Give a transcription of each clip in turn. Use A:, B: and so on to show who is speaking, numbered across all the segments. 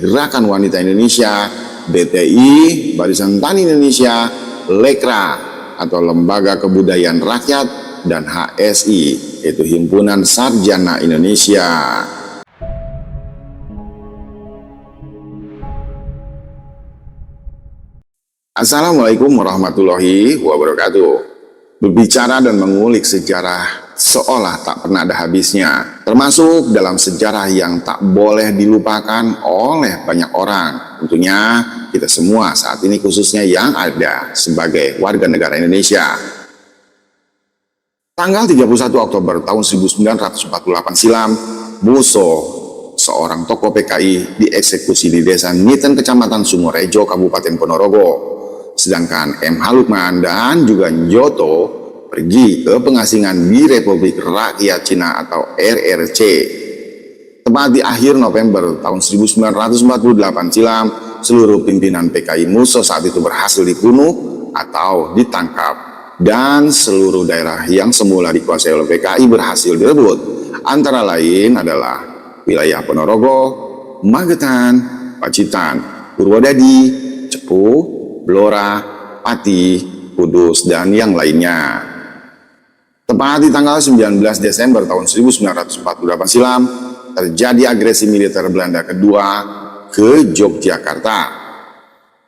A: Gerakan Wanita Indonesia, BTI, Barisan Tani Indonesia, Lekra atau Lembaga Kebudayaan Rakyat, dan HSI, yaitu Himpunan Sarjana Indonesia. Assalamualaikum warahmatullahi wabarakatuh. Berbicara dan mengulik sejarah seolah tak pernah ada habisnya, termasuk dalam sejarah yang tak boleh dilupakan oleh banyak orang. Tentunya kita semua saat ini, khususnya yang ada sebagai warga negara Indonesia. Tanggal 31 Oktober tahun 1948 silam, Muso, seorang tokoh PKI, dieksekusi di desa Niten, Kecamatan Sumorejo, Kabupaten Ponorogo. Sedangkan M. Lukman dan juga Njoto pergi ke pengasingan di Republik Rakyat Cina atau RRC. Tepat di akhir November tahun 1948 silam, seluruh pimpinan PKI Muso saat itu berhasil dibunuh atau ditangkap, dan seluruh daerah yang semula dikuasai oleh PKI berhasil direbut. Antara lain adalah wilayah Ponorogo, Magetan, Pacitan, Purwodadi, Cepu, Blora, Pati, Kudus, dan yang lainnya. Tepat di tanggal 19 Desember tahun 1948 silam, terjadi agresi militer Belanda kedua ke Yogyakarta.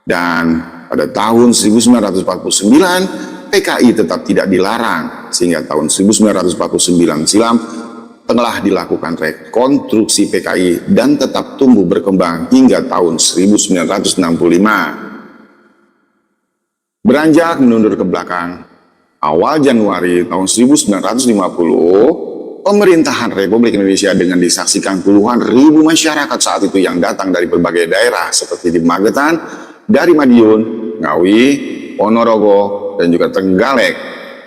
A: Dan pada tahun 1949, PKI tetap tidak dilarang, sehingga tahun 1949 silam telah dilakukan rekonstruksi PKI dan tetap tumbuh berkembang hingga tahun 1965. Beranjak mundur ke belakang, awal Januari tahun 1950, pemerintahan Republik Indonesia dengan disaksikan puluhan ribu masyarakat saat itu yang datang dari berbagai daerah seperti di Magetan, dari Madiun, Ngawi, Ponorogo, dan juga Trenggalek,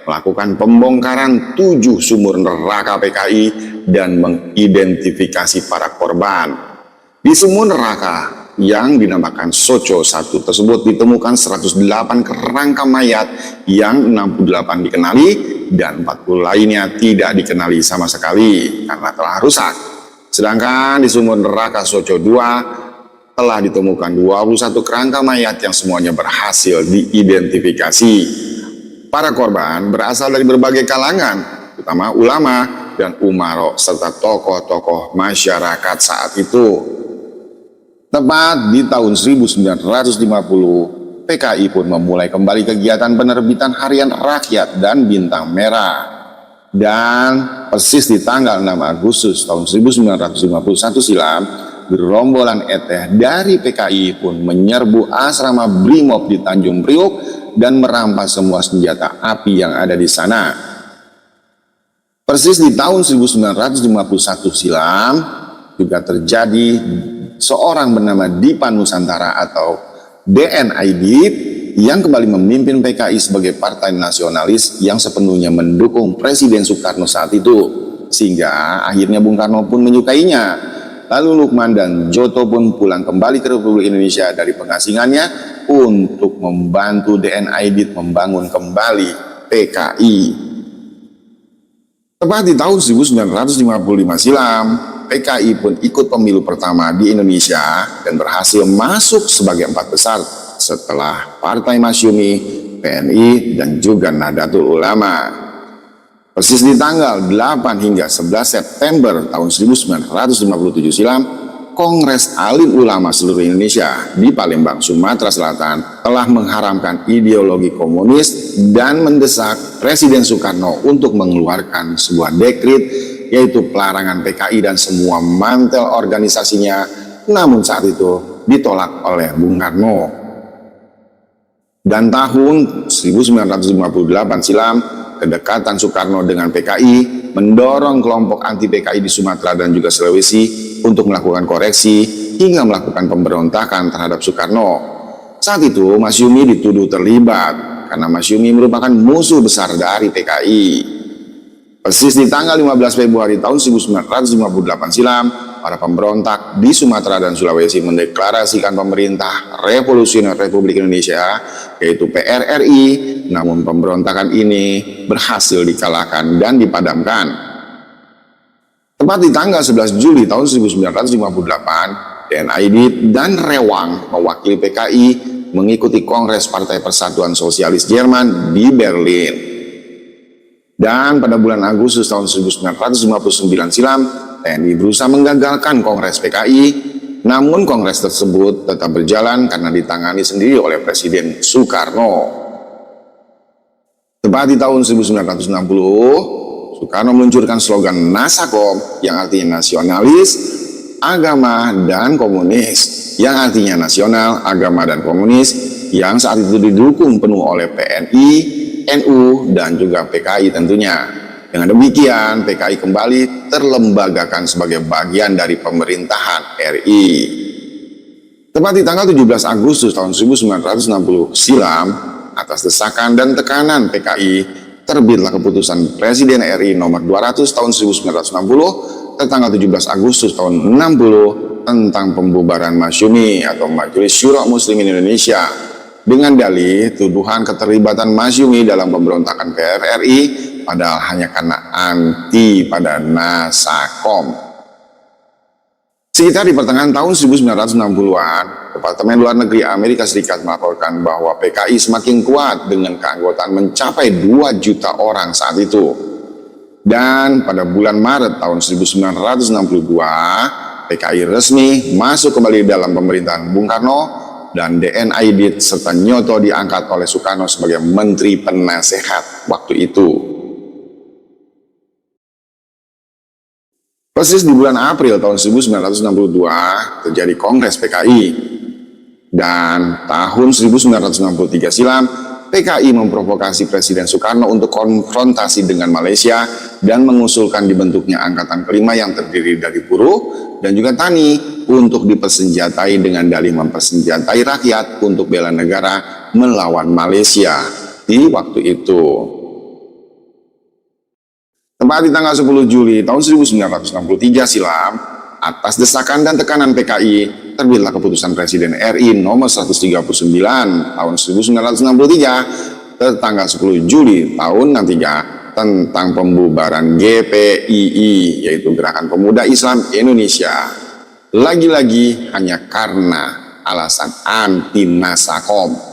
A: melakukan pembongkaran 7 sumur neraka PKI dan mengidentifikasi para korban. Di sumur neraka yang dinamakan Soco 1 tersebut ditemukan 108 kerangka mayat yang 68 dikenali dan 40 lainnya tidak dikenali sama sekali karena telah rusak. Sedangkan di sumur neraka Soco 2 telah ditemukan 21 kerangka mayat yang semuanya berhasil diidentifikasi. Para korban berasal dari berbagai kalangan, terutama ulama dan umaro serta tokoh-tokoh masyarakat saat itu. Tepat di tahun 1950, PKI pun memulai kembali kegiatan penerbitan Harian Rakyat dan Bintang Merah. Dan persis di tanggal 6 Agustus tahun 1951 silam, gerombolan eteh dari PKI pun menyerbu asrama Brimob di Tanjung Priok dan merampas semua senjata api yang ada di sana. Persis di tahun 1951 silam juga terjadi seorang bernama Dipa Nusantara atau DNID yang kembali memimpin PKI sebagai partai nasionalis yang sepenuhnya mendukung Presiden Soekarno saat itu, sehingga akhirnya Bung Karno pun menyukainya. Lalu Lukman dan Njoto pun pulang kembali ke Republik Indonesia dari pengasingannya untuk membantu DNID membangun kembali PKI. Tepat di tahun 1955 silam, PKI pun ikut pemilu pertama di Indonesia dan berhasil masuk sebagai 4 besar setelah Partai Masyumi, PNI, dan juga Nahdlatul Ulama. Persis di tanggal 8 hingga 11 September tahun 1957 silam, Kongres Alim Ulama seluruh Indonesia di Palembang, Sumatera Selatan telah mengharamkan ideologi komunis dan mendesak Presiden Soekarno untuk mengeluarkan sebuah dekret yaitu pelarangan PKI dan semua mantel organisasinya, namun saat itu ditolak oleh Bung Karno. Dan tahun 1958 silam, kedekatan Soekarno dengan PKI mendorong kelompok anti PKI di Sumatera dan juga Sulawesi untuk melakukan koreksi hingga melakukan pemberontakan terhadap Soekarno. Saat itu Masyumi dituduh terlibat karena Masyumi merupakan musuh besar dari PKI. Persis di tanggal 15 Februari tahun 1958 silam, para pemberontak di Sumatera dan Sulawesi mendeklarasikan pemerintah revolusioner Republik Indonesia, yaitu PRRI, namun pemberontakan ini berhasil dikalahkan dan dipadamkan. Tepat di tanggal 11 Juli tahun 1958, DNID, dan Rewang mewakili PKI mengikuti Kongres Partai Persatuan Sosialis Jerman di Berlin. Dan pada bulan Agustus tahun 1959 silam, TNI berusaha menggagalkan Kongres PKI, namun Kongres tersebut tetap berjalan karena ditangani sendiri oleh Presiden Soekarno. Tepat di tahun 1960, Soekarno meluncurkan slogan Nasakom yang artinya nasionalis, agama, dan komunis, yang artinya nasional, agama, dan komunis, yang saat itu didukung penuh oleh PNI, NU, dan juga PKI tentunya. Dengan demikian, PKI kembali terlembagakan sebagai bagian dari pemerintahan RI. Tepat di tanggal 17 Agustus tahun 1960 silam, atas desakan dan tekanan PKI, terbitlah keputusan Presiden RI nomor 200 tahun 1960 tertanggal 17 Agustus tahun 60 tentang pembubaran Masyumi atau Majelis Syuro Muslimin Indonesia dengan dalih tuduhan keterlibatan Masyumi dalam pemberontakan PRRI padahal hanya karena anti pada Nasakom. Sekitar di pertengahan tahun 1960-an, Departemen Luar Negeri Amerika Serikat melaporkan bahwa PKI semakin kuat dengan keanggotaan mencapai 2 juta orang saat itu. Dan pada bulan Maret tahun 1962, PKI resmi masuk kembali dalam pemerintahan Bung Karno dan DNID serta Nyoto diangkat oleh Soekarno sebagai Menteri Penasehat waktu itu. Persis di bulan April tahun 1962 terjadi Kongres PKI, dan tahun 1963 silam PKI memprovokasi Presiden Soekarno untuk konfrontasi dengan Malaysia dan mengusulkan dibentuknya angkatan kelima yang terdiri dari buruh dan juga tani untuk dipersenjatai dengan dalih mempersenjatai rakyat untuk bela negara melawan Malaysia di waktu itu. Tepat di tanggal 10 Juli tahun 1963 silam, atas desakan dan tekanan PKI, terbitlah keputusan Presiden RI nomor 139 tahun 1963 tertanggal 10 Juli tahun 63 tentang pembubaran GPII, yaitu Gerakan Pemuda Islam Indonesia. Lagi-lagi hanya karena alasan anti Nasakom.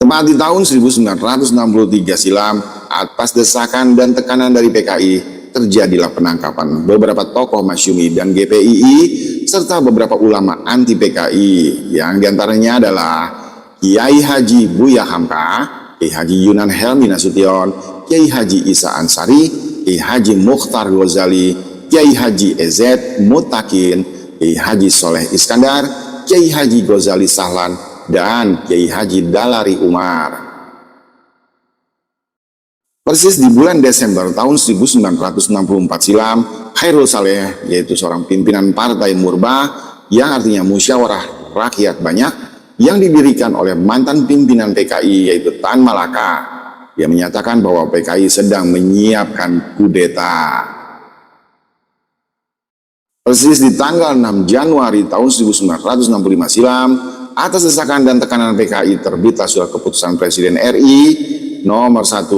A: Tepat di tahun 1963 silam, atas desakan dan tekanan dari PKI, terjadilah penangkapan beberapa tokoh Masyumi dan GPII serta beberapa ulama anti PKI, yang diantaranya adalah Kiai Haji Buya Hamka, Kiai Haji Yunan Helmi Nasution, Kiai Haji Isa Ansari, Kiai Haji Mukhtar Ghazali, Kiai Haji EZ Mutakin, Kiai Haji Soleh Iskandar, Kiai Haji Ghazali Sahlan, dan Kiai Haji Dalari Umar. Persis di bulan Desember tahun 1964 silam, Khairul Saleh, yaitu seorang pimpinan Partai Murba yang artinya Musyawarah Rakyat Banyak, yang didirikan oleh mantan pimpinan PKI yaitu Tan Malaka, dia menyatakan bahwa PKI sedang menyiapkan kudeta. Persis di tanggal 6 Januari tahun 1965 silam, atas desakan dan tekanan PKI terbitlah surat keputusan Presiden RI nomor 1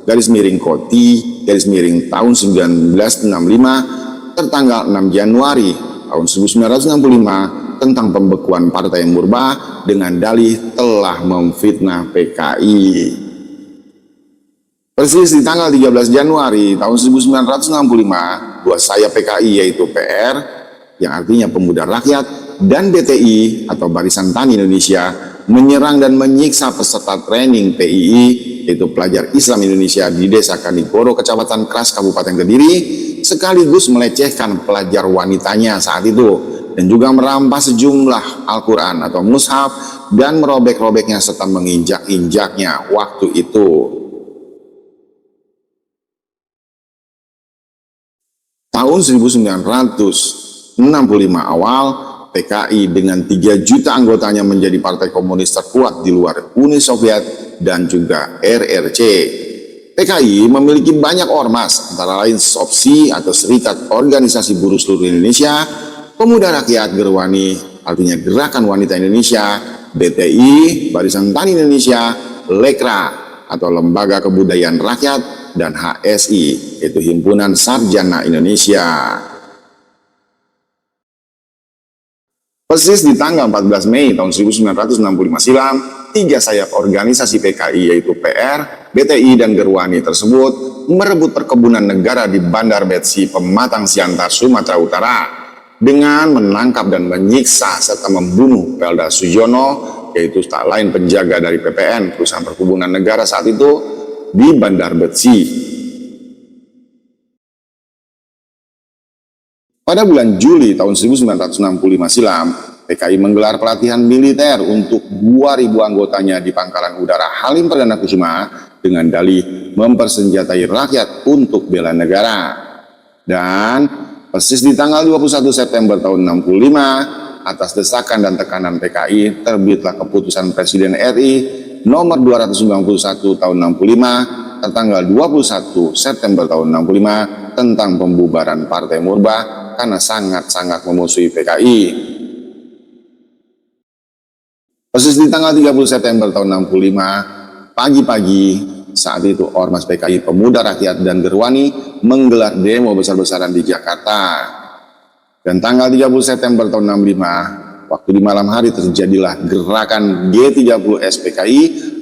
A: _Koti tahun 1965 tertanggal 6 Januari tahun 1965 tentang pembekuan Partai Murba dengan dalih telah memfitnah PKI. Persis di tanggal 13 Januari tahun 1965, dua sayap PKI yaitu PR yang artinya Pemuda Rakyat dan BTI atau Barisan Tani Indonesia menyerang dan menyiksa peserta training PII yaitu pelajar Islam Indonesia di Desa Kanigoro, Kecamatan Kras, Kabupaten Kediri, sekaligus melecehkan pelajar wanitanya saat itu dan juga merampas sejumlah Al-Quran atau mushaf dan merobek-robeknya serta menginjak-injaknya waktu itu. Tahun 1965 awal, PKI dengan 3 juta anggotanya menjadi partai komunis terkuat di luar Uni Soviet dan juga RRC. PKI memiliki banyak ormas, antara lain SOPSI atau Serikat Organisasi Buruh Seluruh Indonesia, Pemuda Rakyat Gerwani, artinya Gerakan Wanita Indonesia, BTI, Barisan Tani Indonesia, Lekra atau Lembaga Kebudayaan Rakyat, dan HSI, yaitu Himpunan Sarjana Indonesia. Persis di tanggal 14 Mei tahun 1965 silam, 3 sayap organisasi PKI yaitu PR, BTI, dan Gerwani tersebut merebut perkebunan negara di Bandar Betsi, Pematang Siantar, Sumatera Utara dengan menangkap dan menyiksa serta membunuh Pelda Sujono, yaitu tak lain penjaga dari PPN, perusahaan perkebunan negara saat itu, di Bandar Betsi. Pada bulan Juli tahun 1965 silam, PKI menggelar pelatihan militer untuk 2.000 anggotanya di Pangkalan Udara Halim Perdana Kusuma dengan dalih mempersenjatai rakyat untuk bela negara. Dan persis di tanggal 21 September tahun 65, atas desakan dan tekanan PKI, terbitlah keputusan Presiden RI nomor 291 tahun 65 tertanggal 21 September tahun 65 tentang pembubaran Partai Murbah karena sangat-sangat memusuhi PKI. Persis di tanggal 30 September tahun 65, pagi-pagi saat itu Ormas PKI Pemuda Rakyat dan Gerwani menggelar demo besar-besaran di Jakarta. Dan tanggal 30 September tahun 65, waktu di malam hari terjadilah gerakan G30S PKI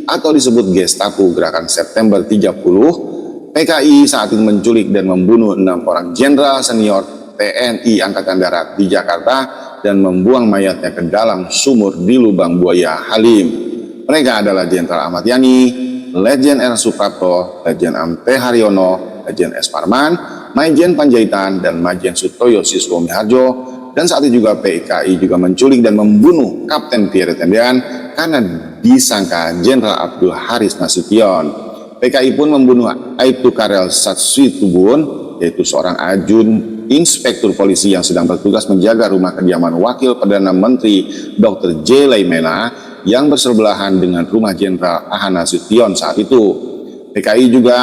A: atau disebut Gestapo, Gerakan September 30. PKI saat itu menculik dan membunuh 6 orang jenderal senior TNI Angkatan Darat di Jakarta dan membuang mayatnya ke dalam sumur di Lubang Buaya Halim. Mereka adalah Jenderal Ahmad Yani, Letjen R. Suprapto, Letjen Am T. Haryono, Letjen S. Parman, Maijen Panjaitan, dan Majen Sutoyo Siswo Miharjo. Dan saat itu juga PKI juga menculik dan membunuh Kapten Pierre Tendean karena disangka Jenderal Abdul Haris Nasution. PKI pun membunuh Aibtu Karel Satswitubun, yaitu seorang ajun inspektur polisi yang sedang bertugas menjaga rumah kediaman Wakil Perdana Menteri Dr. J. Laimena yang bersebelahan dengan rumah Jenderal Aha Nasution saat itu. PKI juga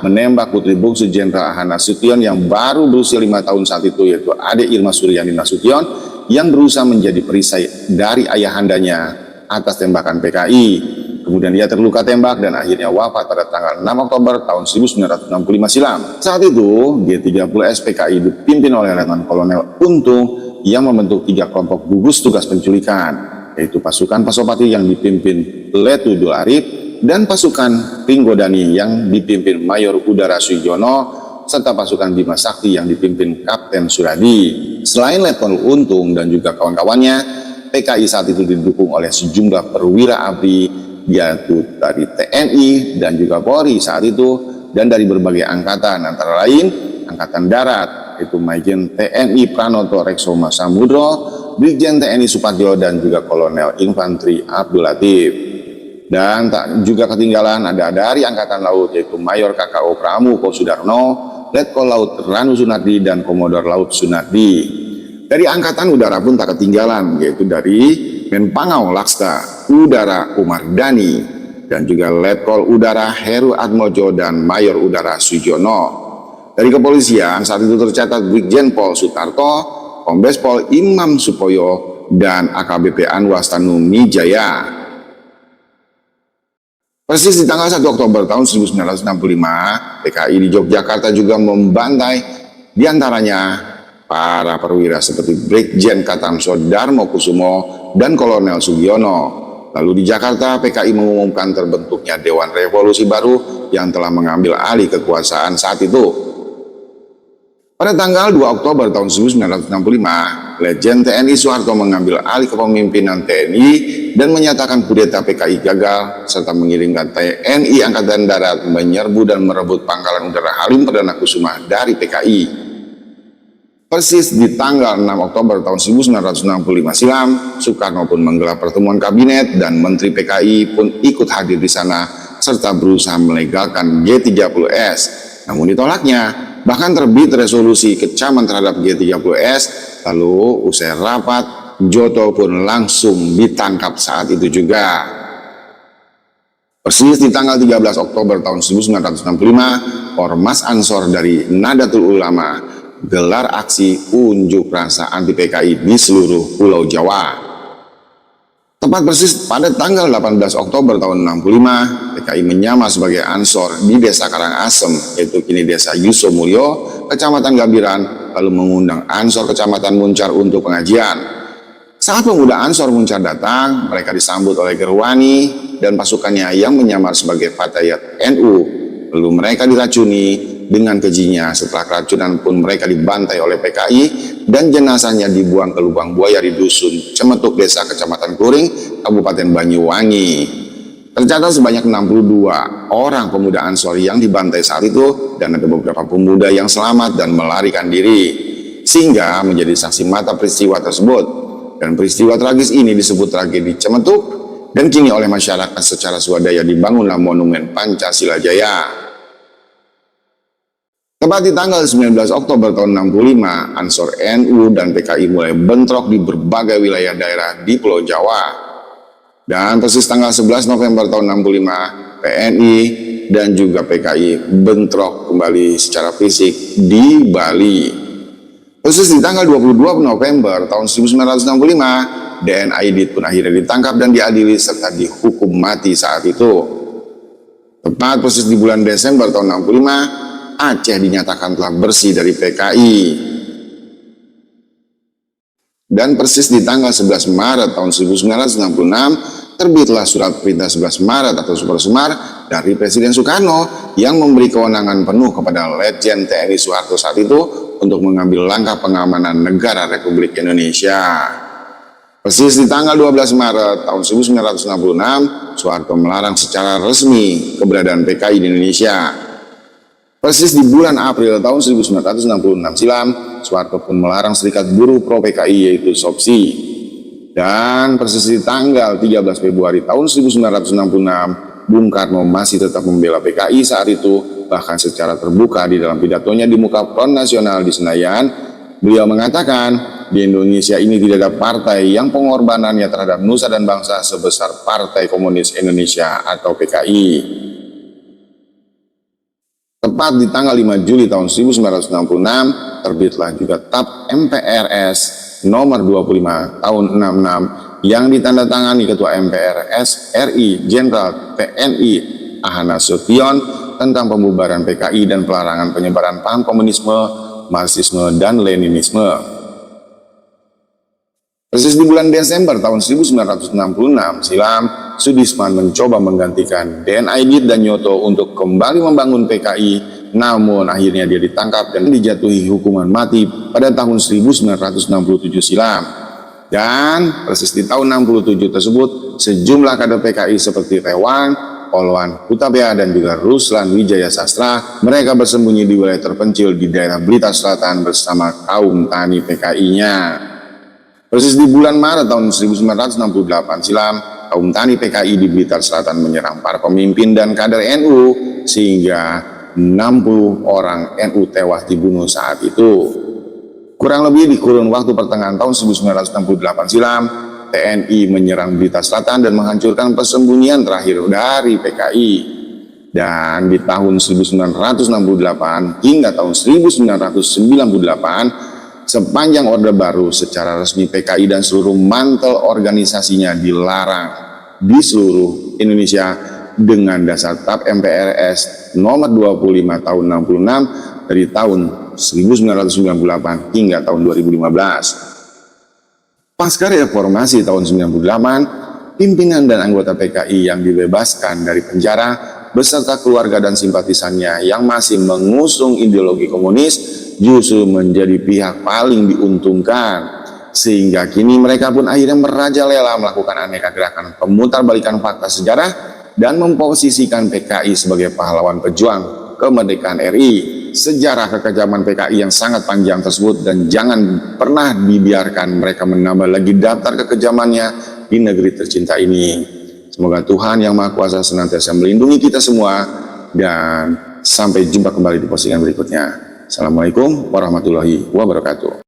A: menembak putri bungsu Jenderal Aha Nasution yang baru berusia 5 tahun saat itu, yaitu adik Irma Suryani Nasution yang berusaha menjadi perisai dari ayahandanya atas tembakan PKI. Kemudian dia terluka tembak dan akhirnya wafat pada tanggal 6 Oktober tahun 1965 silam. Saat itu, G30S PKI dipimpin oleh Letnan Kolonel Untung yang membentuk 3 kelompok gugus tugas penculikan, yaitu pasukan Pasopati yang dipimpin Letu Dul Arif dan pasukan Pringgodani yang dipimpin Mayor Udara Sujono serta pasukan Bima Sakti yang dipimpin Kapten Suradi. Selain Letnan Untung dan juga kawan-kawannya, PKI saat itu didukung oleh sejumlah perwira ABRI yaitu dari TNI dan juga Polri saat itu dan dari berbagai angkatan, antara lain Angkatan Darat yaitu Maijen TNI Pranoto Reksoma Samudro, Brigjen TNI Suparjo, dan juga Kolonel Infanteri Abdul Latif. Dan tak juga ketinggalan ada dari Angkatan Laut yaitu Mayor KKO Pramuko Sudarno, Letkol Laut Ranu Sunardi, dan Komodor Laut Sunardi. Dari Angkatan Udara pun tak ketinggalan, yaitu dari Menpangau Laksta Udara Umar Dhani dan juga Letkol Udara Heru Atmojo dan Mayor Udara Sujono. Dari kepolisian saat itu tercatat Brigjen Pol Sutarto, Kombes Pol Imam Supoyo, dan AKBP Anwas Tanu Mijaya. Persis di tanggal 1 Oktober tahun 1965, PKI di Yogyakarta juga membantai diantaranya para perwira seperti Brigjen Katamso Darmo Kusumo dan Kolonel Sugiono. Lalu di Jakarta, PKI mengumumkan terbentuknya Dewan Revolusi Baru yang telah mengambil alih kekuasaan saat itu. Pada tanggal 2 Oktober tahun 1965, Letjen TNI Soeharto mengambil alih kepemimpinan TNI dan menyatakan kudeta PKI gagal serta mengirimkan TNI Angkatan Darat menyerbu dan merebut Pangkalan Udara Halim Perdana Kusuma dari PKI. Persis di tanggal 6 Oktober tahun 1965 silam, Soekarno pun menggelar pertemuan kabinet dan Menteri PKI pun ikut hadir di sana serta berusaha melegalkan G30S. Namun ditolaknya, bahkan terbit resolusi kecaman terhadap G30S, lalu usai rapat, Joto pun langsung ditangkap saat itu juga. Persis di tanggal 13 Oktober tahun 1965, Ormas Ansor dari Nahdlatul Ulama gelar aksi unjuk rasa anti PKI di seluruh Pulau Jawa. Tepat persis pada tanggal 18 Oktober tahun 65, PKI menyamar sebagai Ansor di Desa Karangasem, yaitu kini Desa Yusomulyo, Kecamatan Gabiran, lalu mengundang Ansor Kecamatan Muncar untuk pengajian. Saat pemuda Ansor Muncar datang, mereka disambut oleh Gerwani dan pasukannya yang menyamar sebagai Fatayat NU. Lalu mereka diracuni dengan kejinya. Setelah keracunan pun mereka dibantai oleh PKI dan jenazahnya dibuang ke lubang buaya di dusun Cemetuk, Desa Kecamatan Kuring, Kabupaten Banyuwangi. Tercatat sebanyak 62 orang pemuda Ansor yang dibantai saat itu dan ada beberapa pemuda yang selamat dan melarikan diri, sehingga menjadi saksi mata peristiwa tersebut. Dan peristiwa tragis ini disebut tragedi Cemetuk dan kini oleh masyarakat secara swadaya dibangunlah Monumen Pancasila Jaya. Tepat di tanggal 19 Oktober tahun 65, Ansor NU dan PKI mulai bentrok di berbagai wilayah daerah di Pulau Jawa. Dan persis tanggal 11 November tahun 65, PNI dan juga PKI bentrok kembali secara fisik di Bali. Khusus di tanggal 22 November tahun 1965, DN Aidit pun akhirnya ditangkap dan diadili serta dihukum mati saat itu. Tepat persis di bulan Desember tahun 65, Aceh dinyatakan telah bersih dari PKI. Dan persis di tanggal 11 Maret tahun 1966, terbitlah surat perintah 11 Maret atau Super Semar dari Presiden Soekarno yang memberi kewenangan penuh kepada Letjen TNI Soeharto saat itu untuk mengambil langkah pengamanan negara Republik Indonesia. Persis di tanggal 12 Maret tahun 1966, Soeharto melarang secara resmi keberadaan PKI di Indonesia. Persis di bulan April tahun 1966 silam, Soeharto pun melarang serikat buruh pro PKI yaitu SOPSI. Dan persis di tanggal 13 Februari tahun 1966, Bung Karno masih tetap membela PKI saat itu. Bahkan secara terbuka di dalam pidatonya di muka Front Nasional di Senayan, beliau mengatakan di Indonesia ini tidak ada partai yang pengorbanannya terhadap nusa dan bangsa sebesar Partai Komunis Indonesia atau PKI. Tepat di tanggal 5 Juli tahun 1966, terbitlah juga TAP MPRS nomor 25 tahun 66 yang ditandatangani Ketua MPRS RI Jenderal TNI Ahana Sution tentang pembubaran PKI dan pelarangan penyebaran paham komunisme, Marxisme, dan Leninisme. Persis di bulan Desember tahun 1966 silam, Sudisman mencoba menggantikan DN Aidit dan Nyoto untuk kembali membangun PKI, namun akhirnya dia ditangkap dan dijatuhi hukuman mati pada tahun 1967 silam. Dan persis di tahun 67 tersebut, sejumlah kader PKI seperti Rewan, Polwan Hutapea dan juga Ruslan Wijaya Sastra, mereka bersembunyi di wilayah terpencil di daerah Blitar Selatan bersama kaum tani PKI-nya. Persis di bulan Maret tahun 1968 silam, kaum tani PKI di Blitar Selatan menyerang para pemimpin dan kader NU sehingga 60 orang NU tewas dibunuh saat itu. Kurang lebih di kurun waktu pertengahan tahun 1968 silam, TNI menyerang Blitar Selatan dan menghancurkan persembunyian terakhir dari PKI. Dan di tahun 1968 hingga tahun 1998, sepanjang Orde Baru secara resmi PKI dan seluruh mantel organisasinya dilarang di seluruh Indonesia dengan dasar TAP MPRS nomor 25 tahun 66 dari tahun 1998 hingga tahun 2015. Pasca reformasi tahun 98, pimpinan dan anggota PKI yang dibebaskan dari penjara beserta keluarga dan simpatisannya yang masih mengusung ideologi komunis justru menjadi pihak paling diuntungkan. Sehingga kini mereka pun akhirnya merajalela melakukan aneka gerakan pemutarbalikan fakta sejarah dan memposisikan PKI sebagai pahlawan pejuang kemerdekaan RI. Sejarah kekejaman PKI yang sangat panjang tersebut dan jangan pernah dibiarkan mereka menambah lagi daftar kekejamannya di negeri tercinta ini. Semoga Tuhan Yang Maha Kuasa senantiasa melindungi kita semua dan sampai jumpa kembali di postingan berikutnya. Assalamualaikum warahmatullahi wabarakatuh.